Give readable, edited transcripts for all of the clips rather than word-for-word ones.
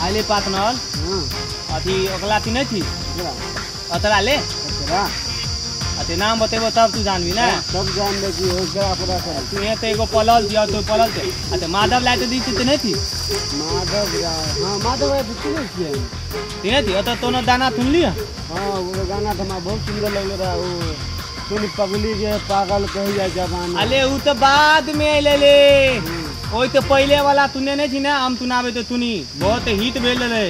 आले पार्टनर अथी ओकला थी नहीं थी अतरा ले अते नाम बतेबो तब तू जानबी ना सब जान ले कि हो गया पता है तू यहाँ तो एगो पलल दिया तो पलल थे अते माधव लाए तो दी थी नहीं थी माधव हां माधव है कितने किए नहीं थी अत तो न दाना सुन लिया हां वो गाना तो बहुत सुंदर लग रहा वो सुन पगली के पागल कह जाए जवान अले उ तो बाद में ले ओई तो पहले वाला तूने नहीं थी ना हम सुनावे तो तूनी बहुत हिट भेल रे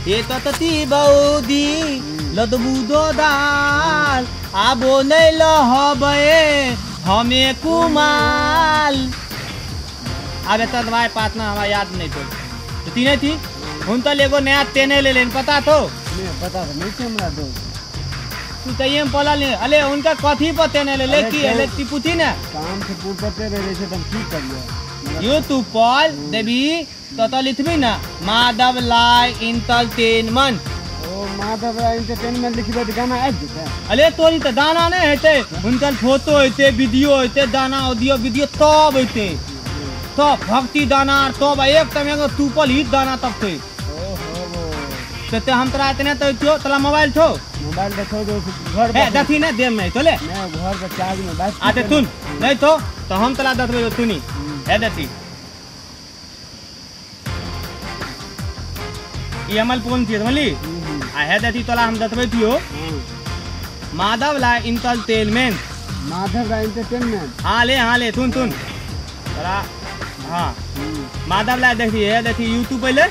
ये तो तती बौदी लदबुदो दाल आबो नहीं लहबे हमें कुमाल अब तो दवाई पातना हमारा याद नहीं तो तीने थी उन तो लेगो नया तेने ले लेन पता तो नहीं पता तो नहीं हमरा दो तू चाहिए पला ले अले उनका कथी पर तेने ले की ले टिपुथी ना काम से पूछते रहे से तुम ठीक कर लिया यूट्यूब पर देवी तो लिखबी ना माधव लाई इंटरटेनमेंट माधव एंटरटेनमेंट लिखबे त गाना आ जेते अले तोरी त दाना नहीं हेते उनकर फोटो हेते वीडियो हेते दाना ऑडियो वीडियो तब हेते तो भक्ति दाना तब एक तम एगो सुपर हिट दाना तब थे ओहो ते हम तोरा इतने तो थियो तला मोबाइल छो मोबाइल देखो जो घर पे दथी ना देम में तोले मैं घर पे चार्ज में बात आते सुन नहीं तो हम तला दथबे तूनी है दथी ये अमल कौन थी समझली आ है दथी तोला हम दथबे थियो माधव ला इंटरटेनमेंट माधव ला एंटरटेनमेंट हां ले सुन तोरा हां माधव ला देखी यूट्यूब पे ले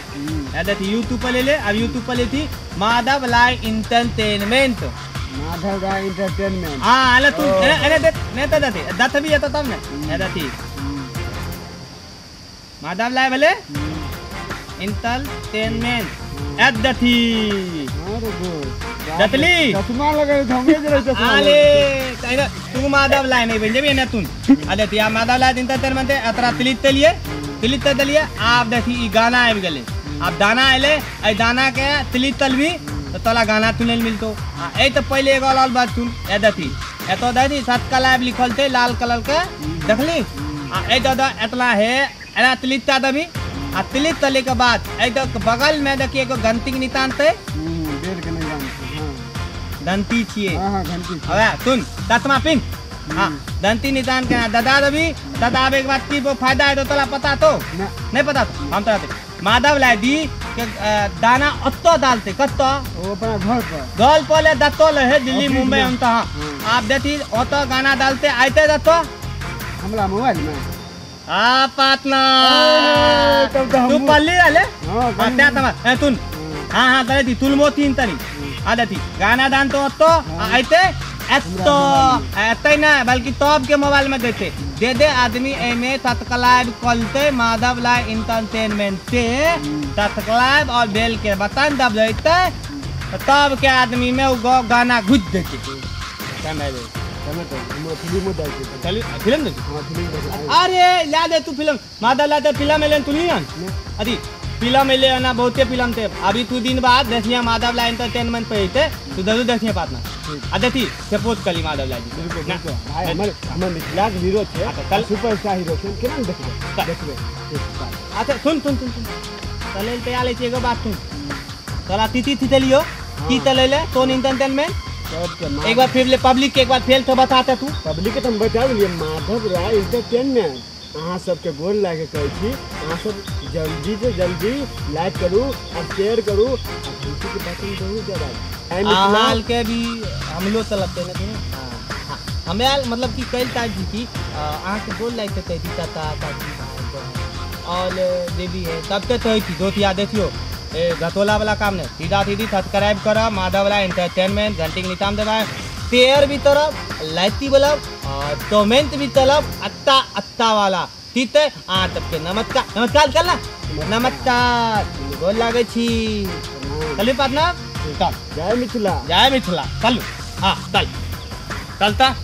है देखी यूट्यूब पे ले अब यूट्यूब पे ले थी माधव ला इंटरटेनमेंट माधव ला इंटरटेनमेंट हां अले तू अरे देख नहीं तो दथी दथबी है तो तब ने है देखी माधव ला बोले इंटरटेनमेंट एट दथी दतली चश्मा लगे हमें जरा चश्मा आले तू माधव ला नहीं बन ना तू अरे तिया माधव ला इंटरटेनमेंट अतरा तिलित लिए आप देखी ई गाना आबि गेले अब दाना आइले ए दाना के तिलित तलबी तो तोला गाना सुने मिलतो ए तो पहले एगो लाल बात सुन ए दथी ए तो दथी सतका लाइव लिखल थे लाल कलर के देखली ए दादा एतला है एना तिलित दबी आ तिलित तले के बाद ए तो बगल में देखिए एगो घंटी के निशान थे डेढ़ के नहीं जानते हां घंटी छिए हां घंटी अबे सुन दसमा पिन हां घंटी निशान के दादा दबी दादा आवे के बाद की फायदा है तो तोला पता तो नहीं पता तो हम तोरा माधव ला दी के दाना अत्तो डालते कत्तो वो अपना घर पर ले दत्तो ले है दिल्ली मुंबई हम तो आप देखी ओतो गाना डालते आते दत्तो हमरा मोबाइल में पातना तू पल्ली आले हां त्या तमा तुन हां तले दी तुलमो तीन तरी आदती गाना दान तो तो आते एतो एते ना बल्कि तब के मोबाइल में देते दे आदमी एमे तत्कालाइव कलते माधव ला इंटरटेनमेंट से तत्कालाइव और बेल के बटन दब देते तब के आदमी में वो गाना घुस देते फिल्म देख अरे ला दे तू फिल्म माधव ला फिल्म में ले तू नहीं अरे फिल्म में ले ना बहुते फिल्म थे अभी तू दिन बाद देखिए माधव ला एंटरटेनमेंट पे थे तू जरूर देखिए पातना आ देखी सपोर्ट कली माधव ला जी भाई हमर मिथिला के हीरो छे कल सुपरस्टार हीरो छे केना देखबे अच्छा सुन तले पे आले एगो बात सुन तोरा तिथि लियो की तले ले तो एंटरटेनमेंट एक बार फिर ले पब्लिक के एक बार फेल तो बताते तू पब्लिक के तुम बता दिए माधव राय इंटरटेनमेंट अहाँ सबके गोल लागे कहै छी अहाँ सब जल्दी से जल्दी लाइक करू और शेयर करू और घंटी के बटन जरूर दबाओ हाल के भी हम लोग चलते ना हां हमें मतलब कि कई टाइप की अहाँ के गोल लाइक कहै छी ताता और देवी है तब तो है थी दोतिया देखियो ए गतोला वाला काम नहीं सीधा सीधी सब्सक्राइब करा माधव वाला एंटरटेनमेंट घंटी के निशान दबाए शेयर भी तरफ लाइक बलब कमेंट भी तरफ अत्ता वाला ठीक है तब के नमस्कार कर ला नमस्कार गोल लागे छी चलिए पार्टनर जय मिथिला चल हाँ चलता